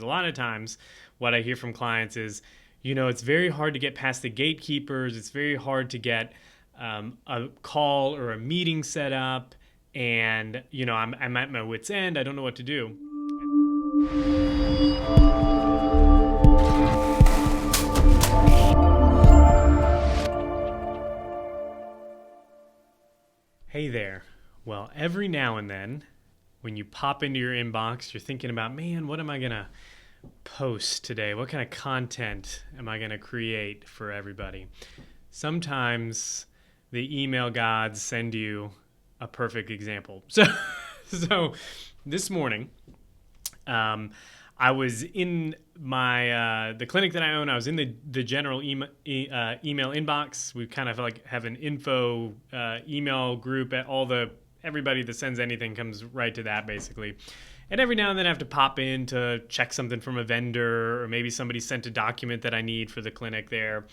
A lot of times what I hear from clients is, it's very hard to get past the gatekeepers. It's very hard to get a call or a meeting set up. And, I'm at my wit's end. I don't know what to do. Hey there. Well, every now and then, when you pop into your inbox, you're thinking about, man, what am I going to post today? What kind of content am I going to create for everybody? Sometimes the email gods send you a perfect example. So this morning, I was in my the clinic that I own. I was in the general email inbox. We kind of like have an info email group. Everybody that sends anything comes right to that basically. And every now and then I have to pop in to check something from a vendor, or maybe somebody sent a document that I need for the clinic there.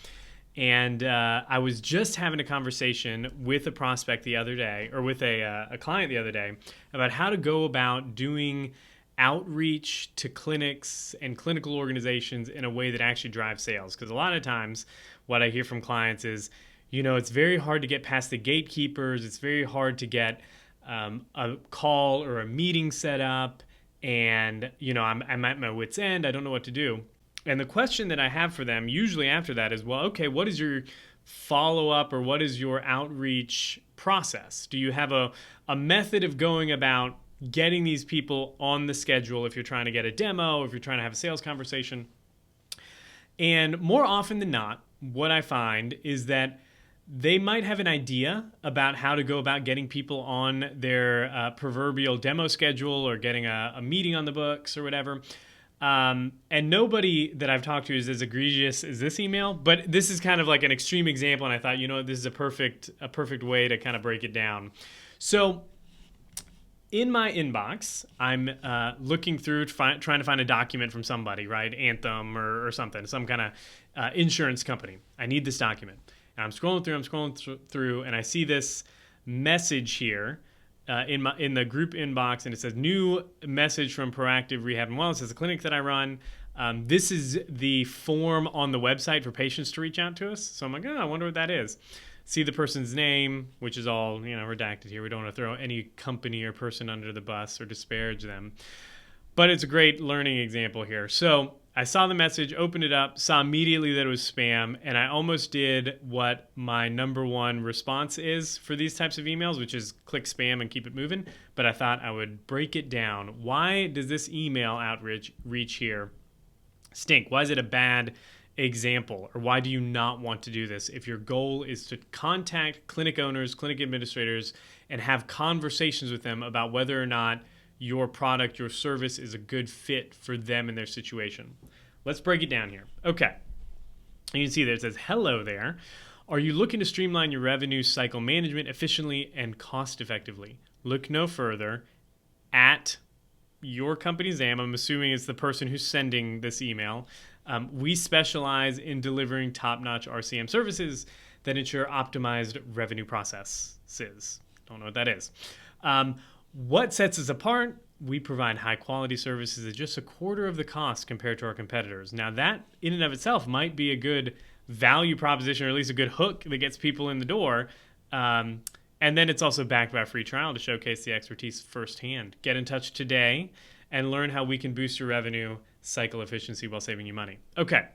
And I was just having a conversation with a prospect the other day, or with a client the other day, about how to go about doing outreach to clinics and clinical organizations in a way that actually drives sales. Because a lot of times what I hear from clients is, it's very hard to get past the gatekeepers. It's very hard to get a call or a meeting set up. And, I'm at my wit's end. I don't know what to do. And the question that I have for them usually after that is, well, okay, what is your follow-up, or what is your outreach process? Do you have a method of going about getting these people on the schedule if you're trying to get a demo, if you're trying to have a sales conversation? And more often than not, what I find is that they might have an idea about how to go about getting people on their proverbial demo schedule, or getting a meeting on the books or whatever. And nobody that I've talked to is as egregious as this email, but this is kind of like an extreme example. And I thought, this is a perfect way to kind of break it down. So in my inbox, I'm looking through, trying to find a document from somebody, right? Anthem or something, some kind of insurance company. I need this document. And I'm scrolling through, and I see this message here in the group inbox, and it says, new message from Proactive Rehab and Wellness. It's a clinic that I run. This is the form on the website for patients to reach out to us. So I'm like, I wonder what that is. See the person's name, which is all redacted here. We don't want to throw any company or person under the bus or disparage them. But it's a great learning example here. So I saw the message, opened it up, saw immediately that it was spam, and I almost did what my number one response is for these types of emails, which is click spam and keep it moving. But I thought I would break it down. Why does this email outreach here stink? Why is it a bad example? Or why do you not want to do this? If your goal is to contact clinic owners, clinic administrators, and have conversations with them about whether or not your product, your service is a good fit for them and their situation. Let's break it down here. Okay. You can see there it says, hello there. Are you looking to streamline your revenue cycle management efficiently and cost effectively? Look no further at your company's name. I'm assuming it's the person who's sending this email. We specialize in delivering top-notch RCM services that ensure optimized revenue processes. Don't know what that is. What sets us apart? We provide high-quality services at just a quarter of the cost compared to our competitors. Now, that in and of itself might be a good value proposition, or at least a good hook that gets people in the door. And then it's also backed by a free trial to showcase the expertise firsthand. Get in touch today and learn how we can boost your revenue cycle efficiency while saving you money. Okay.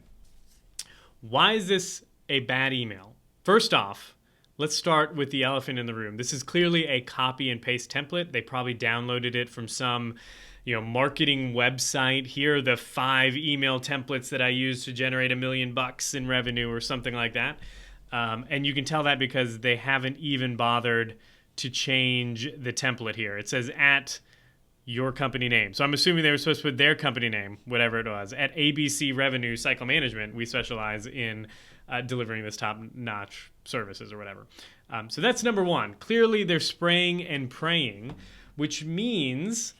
Why is this a bad email? First off, let's start with the elephant in the room. This is clearly a copy and paste template. They probably downloaded it from some, marketing website. Here are the 5 email templates that I use to generate $1 million in revenue, or something like that. And you can tell that because they haven't even bothered to change the template here. It says at your company name. So I'm assuming they were supposed to put their company name, whatever it was. At ABC Revenue Cycle Management, we specialize in delivering this top-notch services or whatever. So that's number one. Clearly, they're spraying and praying, which means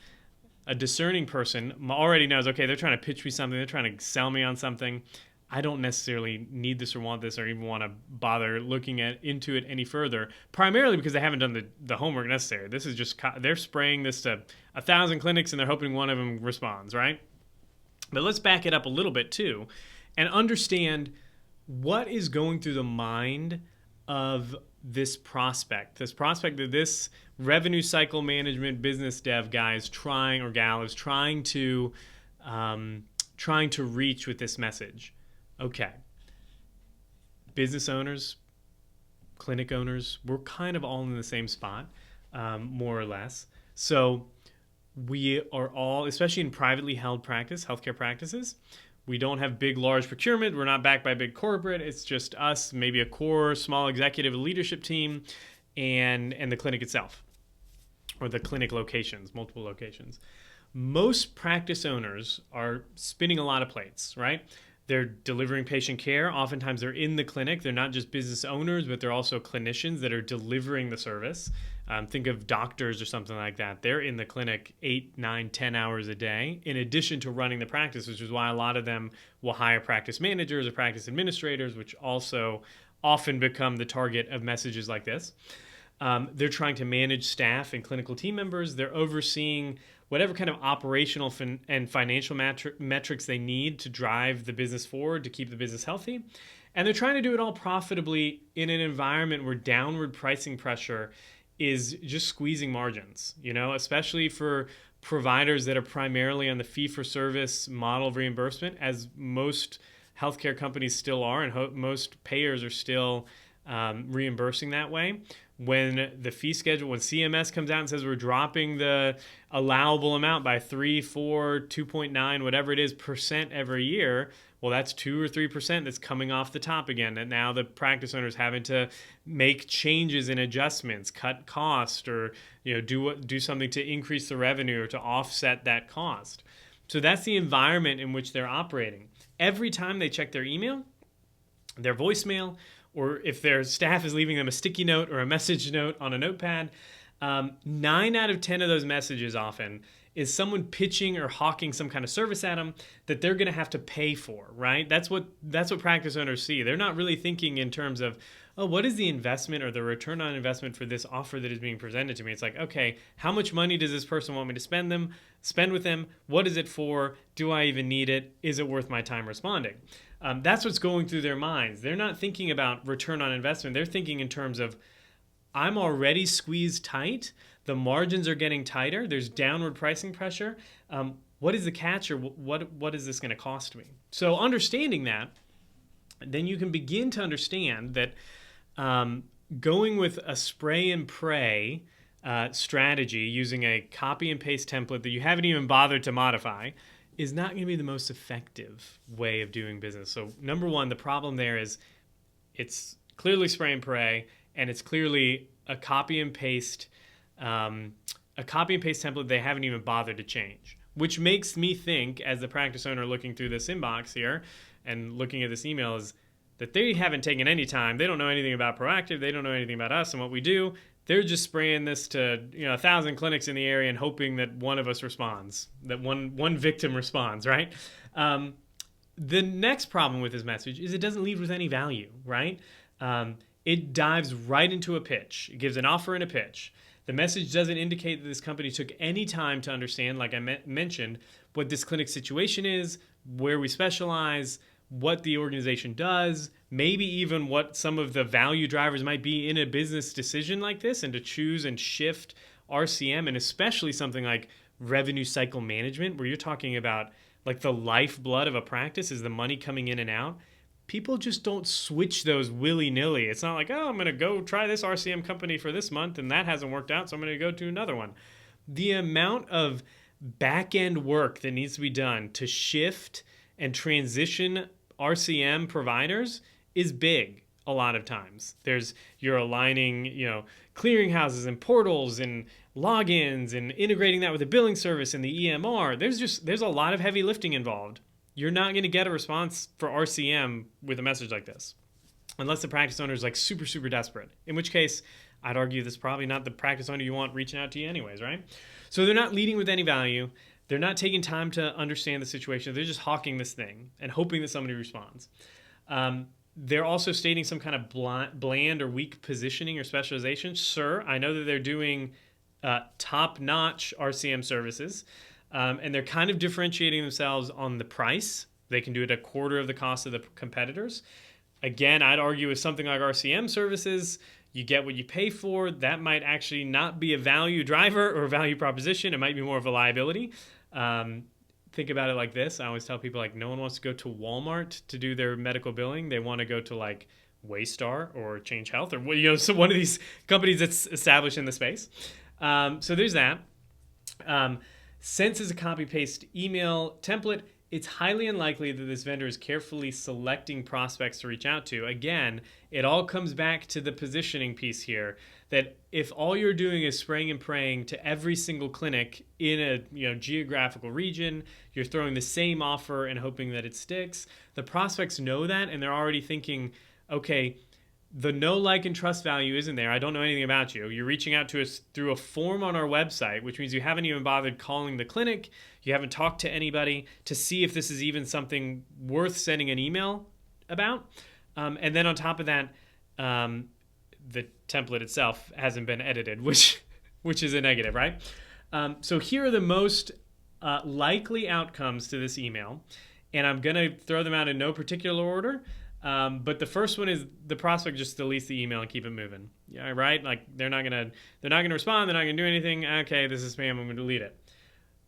a discerning person already knows, okay, they're trying to pitch me something. They're trying to sell me on something. I don't necessarily need this or want this or even want to bother looking into it any further, primarily because they haven't done the homework necessary. This is just, they're spraying this to 1,000 clinics and they're hoping one of them responds, right? But let's back it up a little bit too and understand what is going through the mind of this prospect that this revenue cycle management business dev guy is trying, or gal is trying to reach with this message. Okay, business owners, clinic owners, we're kind of all in the same spot, more or less. So we are all, especially in privately held practice, healthcare practices, we don't have big, large procurement. We're not backed by big corporate. It's just us, maybe a core, small executive leadership team, and the clinic itself, or the clinic locations, multiple locations. Most practice owners are spinning a lot of plates, right? They're delivering patient care. Oftentimes they're in the clinic. They're not just business owners, but they're also clinicians that are delivering the service. Think of doctors or something like that. They're in the clinic 8, 9, 10 hours a day, in addition to running the practice, which is why a lot of them will hire practice managers or practice administrators, which also often become the target of messages like this. They're trying to manage staff and clinical team members. They're overseeing whatever kind of operational and financial metrics they need to drive the business forward, to keep the business healthy. And they're trying to do it all profitably in an environment where downward pricing pressure is just squeezing margins, especially for providers that are primarily on the fee-for-service model of reimbursement, as most healthcare companies still are, and most payers are still reimbursing that way. When the fee schedule, when CMS comes out and says we're dropping the allowable amount by 3, 4, 2.9, whatever it is, percent every year, well, that's 2 or 3% that's coming off the top again. And now the practice owner's having to make changes and adjustments, cut cost, or do something to increase the revenue or to offset that cost. So that's the environment in which they're operating. Every time they check their email, their voicemail, or if their staff is leaving them a sticky note or a message note on a notepad, 9 out of 10 of those messages often is someone pitching or hawking some kind of service at them that they're going to have to pay for, right? That's what practice owners see. They're not really thinking in terms of, oh, what is the investment or the return on investment for this offer that is being presented to me? It's like, okay, how much money does this person want me to spend with them? What is it for? Do I even need it? Is it worth my time responding? That's what's going through their minds. They're not thinking about return on investment. They're thinking in terms of, I'm already squeezed tight. The margins are getting tighter. There's downward pricing pressure. What is the catch, or what is this going to cost me? So understanding that, then you can begin to understand that going with a spray and pray strategy using a copy and paste template that you haven't even bothered to modify is not going to be the most effective way of doing business. So number one, the problem there is it's clearly spray and pray, and it's clearly a copy and paste template they haven't even bothered to change, which makes me think, as the practice owner looking through this inbox here and looking at this email, is that they haven't taken any time. They don't know anything about Proactive. They don't know anything about us and what we do. They're just spraying this to 1,000 clinics in the area and hoping that one of us responds, that one victim responds, right? The next problem with this message is it doesn't leave with any value, right? It dives right into a pitch. It gives an offer and a pitch. The message doesn't indicate that this company took any time to understand, like I mentioned, what this clinic situation is, where we specialize, what the organization does, maybe even what some of the value drivers might be in a business decision like this, and to choose and shift RCM, and especially something like revenue cycle management, where you're talking about like the lifeblood of a practice is the money coming in and out. People just don't switch those willy-nilly. It's not like, oh, I'm going to go try this RCM company for this month and that hasn't worked out, so I'm going to go to another one. The amount of back-end work that needs to be done to shift and transition RCM providers is big a lot of times. You're aligning, clearinghouses and portals and logins and integrating that with the billing service and the EMR. There's a lot of heavy lifting involved. You're not going to get a response for RCM with a message like this, unless the practice owner is like super, super desperate, in which case I'd argue this is probably not the practice owner you want reaching out to you anyways, right? So they're not leading with any value. They're not taking time to understand the situation. They're just hawking this thing and hoping that somebody responds. They're also stating some kind of bland or weak positioning or specialization. Sir, I know that they're doing top-notch RCM services, And they're kind of differentiating themselves on the price. They can do it a quarter of the cost of the competitors. Again, I'd argue with something like RCM services, you get what you pay for. That might actually not be a value driver or a value proposition. It might be more of a liability. Think about it like this. I always tell people, like, no one wants to go to Walmart to do their medical billing. They want to go to like Waystar or Change Health or so one of these companies that's established in the space. So there's that. Since it's a copy-paste email template, it's highly unlikely that this vendor is carefully selecting prospects to reach out to. Again, it all comes back to the positioning piece here, that if all you're doing is spraying and praying to every single clinic in a geographical region, you're throwing the same offer and hoping that it sticks, the prospects know that, and they're already thinking, okay, the know, like, and trust value isn't there. I don't know anything about you. You're reaching out to us through a form on our website, which means you haven't even bothered calling the clinic. You haven't talked to anybody to see if this is even something worth sending an email about. And then on top of that, the template itself hasn't been edited, which is a negative, right? So here are the most likely outcomes to this email. And I'm going to throw them out in no particular order. But the first one is the prospect just deletes the email and keep it moving. Yeah, right? Like they're not gonna respond. They're not gonna do anything. Okay, this is spam. I'm gonna delete it.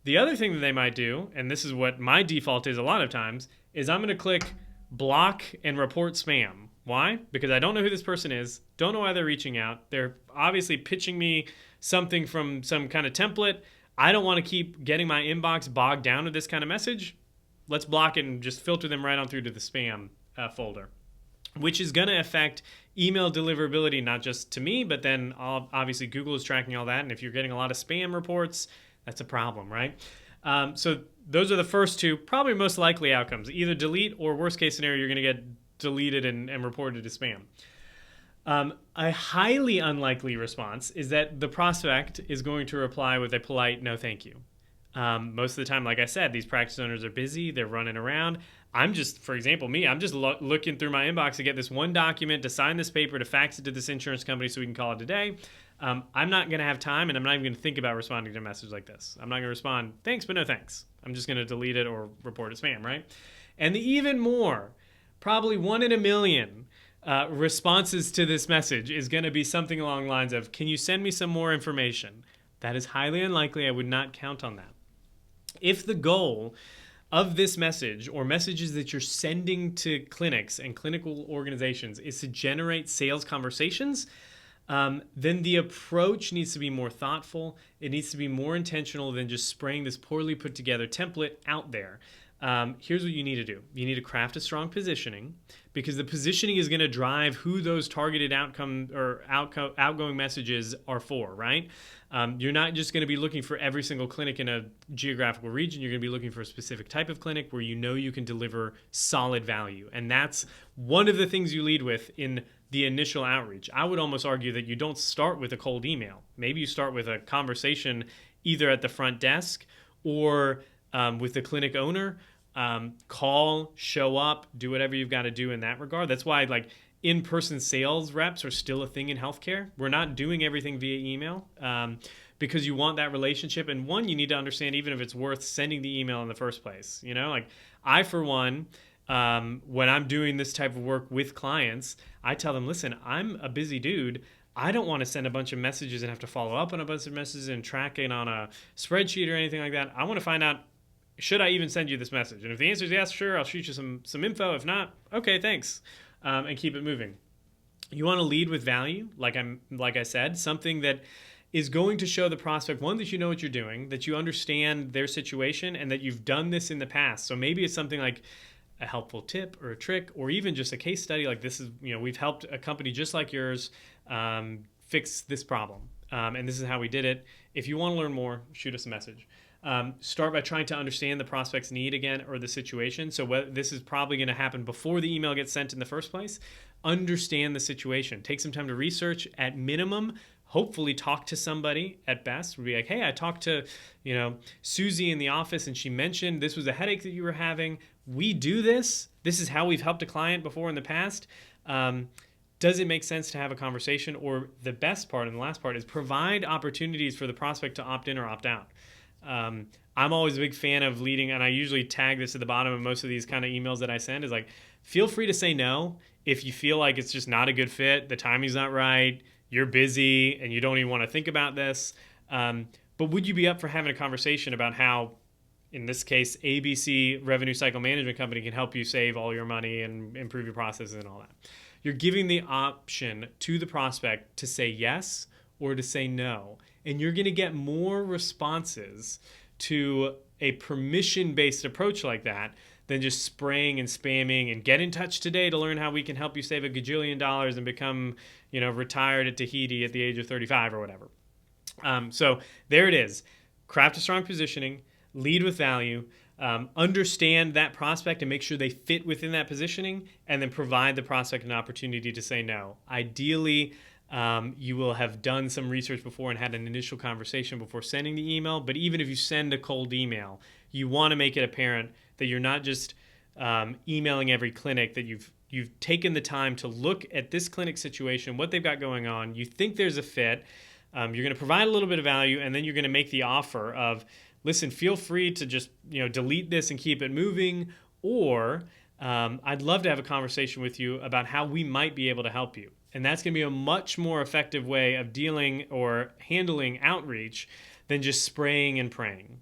The other thing that they might do, and this is what my default is a lot of times, is I'm gonna click block and report spam. Why? Because I don't know who this person is. Don't know why they're reaching out. They're obviously pitching me something from some kind of template. I don't want to keep getting my inbox bogged down with this kind of message. Let's block it and just filter them right on through to the spam folder, which is going to affect email deliverability, not just to me, but then obviously Google is tracking all that. And if you're getting a lot of spam reports, that's a problem, right? So those are the first two, probably most likely outcomes. Either delete or worst case scenario, you're going to get deleted and reported as spam. A highly unlikely response is that the prospect is going to reply with a polite no thank you. Most of the time, like I said, these practice owners are busy. They're running around. I'm just, for example, I'm just looking through my inbox to get this one document, to sign this paper, to fax it to this insurance company so we can call it a day. I'm not going to have time, and I'm not even going to think about responding to a message like this. I'm not going to respond, thanks, but no thanks. I'm just going to delete it or report it spam, right? And the even more, probably 1 in a million responses to this message is going to be something along the lines of, can you send me some more information? That is highly unlikely. I would not count on that. If the goal of this message or messages that you're sending to clinics and clinical organizations is to generate sales conversations, then the approach needs to be more thoughtful. It needs to be more intentional than just spraying this poorly put together template out there. Here's what you need to do. You need to craft a strong positioning, because the positioning is going to drive who those targeted outgoing messages are for, right? You're not just going to be looking for every single clinic in a geographical region. You're going to be looking for a specific type of clinic where you know you can deliver solid value. And that's one of the things you lead with in the initial outreach. I would almost argue that you don't start with a cold email. Maybe you start with a conversation either at the front desk or with the clinic owner. Call, show up, do whatever you've got to do in that regard. That's why in-person sales reps are still a thing in healthcare. We're not doing everything via email because you want that relationship. And one, you need to understand even if it's worth sending the email in the first place. I, for one, when I'm doing this type of work with clients, I tell them, listen, I'm a busy dude. I don't want to send a bunch of messages and have to follow up on a bunch of messages and track it on a spreadsheet or anything like that. I want to find out, should I even send you this message? And if the answer is yes, sure, I'll shoot you some info. If not, okay, thanks. And keep it moving. You want to lead with value, like I said, something that is going to show the prospect, one, that you know what you're doing, that you understand their situation, and that you've done this in the past. So maybe it's something like a helpful tip or a trick, or even just a case study. Like this is, we've helped a company just like yours fix this problem. And this is how we did it. If you want to learn more, shoot us a message. Start by trying to understand the prospect's need again, or the situation. So this is probably going to happen before the email gets sent in the first place. Understand the situation. Take some time to research. At minimum, hopefully talk to somebody. At best, would be like, hey, I talked to Susie in the office, and she mentioned this was a headache that you were having. We do this. This is how we've helped a client before in the past. Does it make sense to have a conversation? Or the best part and the last part is provide opportunities for the prospect to opt in or opt out. I'm always a big fan of leading, and I usually tag this at the bottom of most of these kind of emails that I send, is like, feel free to say no if you feel like it's just not a good fit, the timing's not right, you're busy, and you don't even want to think about this. But would you be up for having a conversation about how, in this case, ABC Revenue Cycle Management Company can help you save all your money and improve your processes and all that? You're giving the option to the prospect to say yes or to say no. And you're going to get more responses to a permission-based approach like that than just spraying and spamming and get in touch today to learn how we can help you save $1 gajillion and become, retired at Tahiti at the age of 35 or whatever. So there it is. Craft a strong positioning, lead with value, understand that prospect and make sure they fit within that positioning, and then provide the prospect an opportunity to say no. Ideally, you will have done some research before and had an initial conversation before sending the email. But even if you send a cold email, you want to make it apparent that you're not just emailing every clinic, that you've taken the time to look at this clinic situation, what they've got going on. You think there's a fit. You're going to provide a little bit of value, and then you're going to make the offer of, listen, feel free to just delete this and keep it moving, or I'd love to have a conversation with you about how we might be able to help you. And that's going to be a much more effective way of dealing or handling outreach than just spraying and praying.